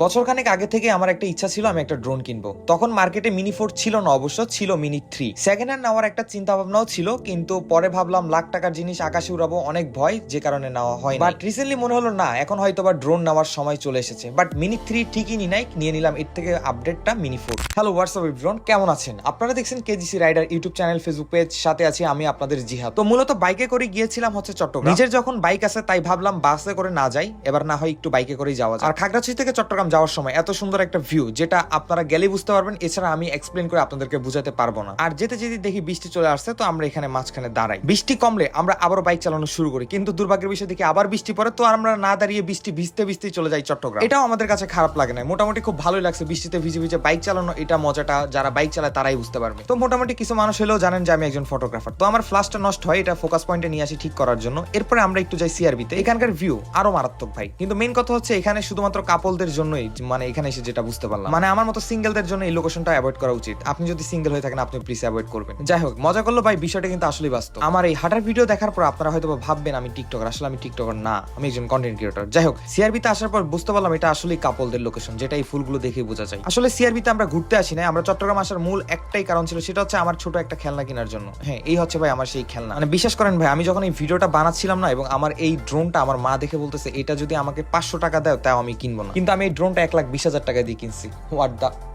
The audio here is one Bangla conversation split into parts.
বছরখানেক আগে থেকে আমার একটা ইচ্ছা ছিল আমি একটা ড্রোন কিনবো। তখন মার্কেটে মিনি 4 ছিল না, অবশ্য ছিল মিনি 3। সেকেন্ড হ্যান্ড নেওয়ার একটা চিন্তা ভাবনাও ছিল, কিন্তু পরে ভাবলাম লাখ টাকার জিনিস আকাশে উড়াবো, অনেক ভয়, যে কারণে নেওয়া হয়। বাট রিসেন্টলি মনে হলো না, এখন হয়তো বা ড্রোন নেওয়ার সময় চলে এসেছে। বাট মিনি 3 ঠিকই নিয়ে নিলাম এর থেকে আপডেটটা মিনি 4। হ্যালো হোয়াটসঅ্যাপ এভরিওয়ান, কেমন আছেন আপনারা? দেখছেন KGC rider YouTube channel, Facebook page, সাথে আছি আমি আপনাদের জিহাদ। তো মূলত বাইকে করে গিয়েছিলাম হচ্ছে চট্টগ্রাম। নিজের যখন বাইক আছে তাই ভাবলাম বাসে করে না যাই, এবার না হয় একটু বাইকে করেই যাওয়া যায়। আর খাগড়াছড়ি থেকে চট্টগ্রাম যাওয়ার সময় এত সুন্দর একটা ভিউ, যেটা আপনারা গেলে বুঝতে পারবেন, এছাড়া আমি এক্সপ্লেন করে আপনাদেরকে বুঝাতে পারবো না। আর যেতে যেতে দেখি বৃষ্টি চলে আসছে, তো আমরা এখানে মাঝখানে দাঁড়াই। বৃষ্টি কমলে আমরা আবারও বাইক চালানো শুরু করি, কিন্তু দুর্ভাগ্যের বিষয় দেখি আবার বৃষ্টি পড়ে, তো আমরা না দাঁড়িয়ে বৃষ্টি ভিজতে ভিজতে চলে যাই চট্টগ্রাম। এটাও আমাদের কাছে খারাপ লাগে না, মোটামুটি খুব ভালোই লাগছে বৃষ্টিতে ভিজে ভিজে বাইক চালানো। এটা মজাটা যারা বাইক চালায় তারাই বুঝতে পারবে। তো মোটামুটি কিছু মানুষ হলেও জানেন যে আমি একজন ফটোগ্রাফার, তো আমার ফ্ল্যাশটা নষ্ট হয়, এটা ফোকাস পয়েন্টে নিয়ে আসি ঠিক করার জন্য। এরপরে আমরা একটু যাই সিআরবিতে। এখানকার ভিউ আরো মারাত্মক ভাই, কিন্তু মেইন কথা হচ্ছে এখানে শুধুমাত্র কাপলদের জন্যই, মানে এখানে এসে যেটা বুঝতে পারলাম, মানে আমার মতো সিঙ্গেলদের জন্য এই লোকেশনটা অ্যাভয়েড করা উচিত। আপনি যদি সিঙ্গেল হয়ে থাকেন আপনি প্লিজ অ্যাভয়েড করবেন। যাই হোক, মজা করলো ভাই, বিষয়টা কিন্তু আসলেই বাস্তব। আমার এই হাঁটার ভিডিও দেখার পর আপনারা হয়তো ভাববেন আমি টিকটকার, আসলে আমি টিকটকার না, আমি একজন কন্টেন্ট ক্রিয়েটর। যাই হোক, সিআরবিতে আসার পর বুঝতে পারলাম এটা আসলেই কাপলদের লোকেশন, যেটা এই ফুলগুলো দেখে বোঝা যায়। আসলে সিআরবিতে আমরা ঘুরতে আসি না, আমরা চট্টগ্রাম আসার মূল একটাই কারণ ছিল, সেটা হচ্ছে আমার ছোট একটা খেলনা কেনার জন্য। হ্যাঁ, এই হচ্ছে ভাই আমার সেই খেলনা। মানে বিশ্বাস করেন ভাই, আমি যখন এই ভিডিওটা বানাচ্ছিলাম না, এবং আমার এই ড্রোনটা আমার মা দেখে বলতেছে এটা যদি আমাকে 500 টাকা দেয় তাও আমি কিনবো না, কিন্তু আমি এই ড্রোনটা 1,20,000 টাকা দিয়ে কিনছি।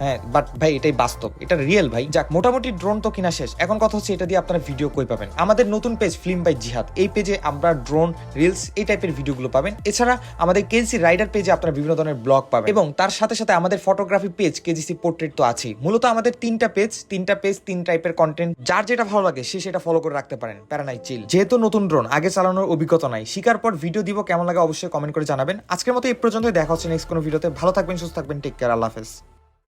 হ্যাঁ, বাট ভাই এটাই বাস্তব, এটা রিয়েল ভাই। যাক, মোটামুটি ড্রোন তো কিনা শেষ, এখন কথা হচ্ছে এটা দিয়ে আপনারা ভিডিও কই পাবেন। আমাদের নতুন পেজ ফিল্ম বাই জিহাদ, এই পেজে আমরা ড্রোন, রিলস, এই টাইপের ভিডিওগুলো পাবেন। এছাড়া আমাদের কেজিসি রাইডার পেজে আপনারা বিভিন্ন ধরনের ব্লগ পাবেন, এবং তার সাথে সাথে আমাদের ফটোগ্রাফি পেজ কেজিসি পোর্ট্রেট তো আছেই। মূলত আমাদের তিনটা পেজ, তিন টাইপের কন্টেন্ট, যার যেটা ভালো লাগে সে সেটা ফলো করে রাখতে পারেন, প্যারা নাই, চিল। যেহেতু নতুন ড্রোন, আগে চালানোর অভিজ্ঞতা নাই, শিকার পর ভিডিও দিব, কেমন লাগে অবশ্যই কমেন্ট করে জানাবেন। আজকের মতো এই পর্যন্ত, দেখা হচ্ছে নেক্সট কোনো ভিডিওতে। ভালো থাকবেন, সুস্থ থাকবেন, টেক কেয়ার, আল্লাহ হাফেজ।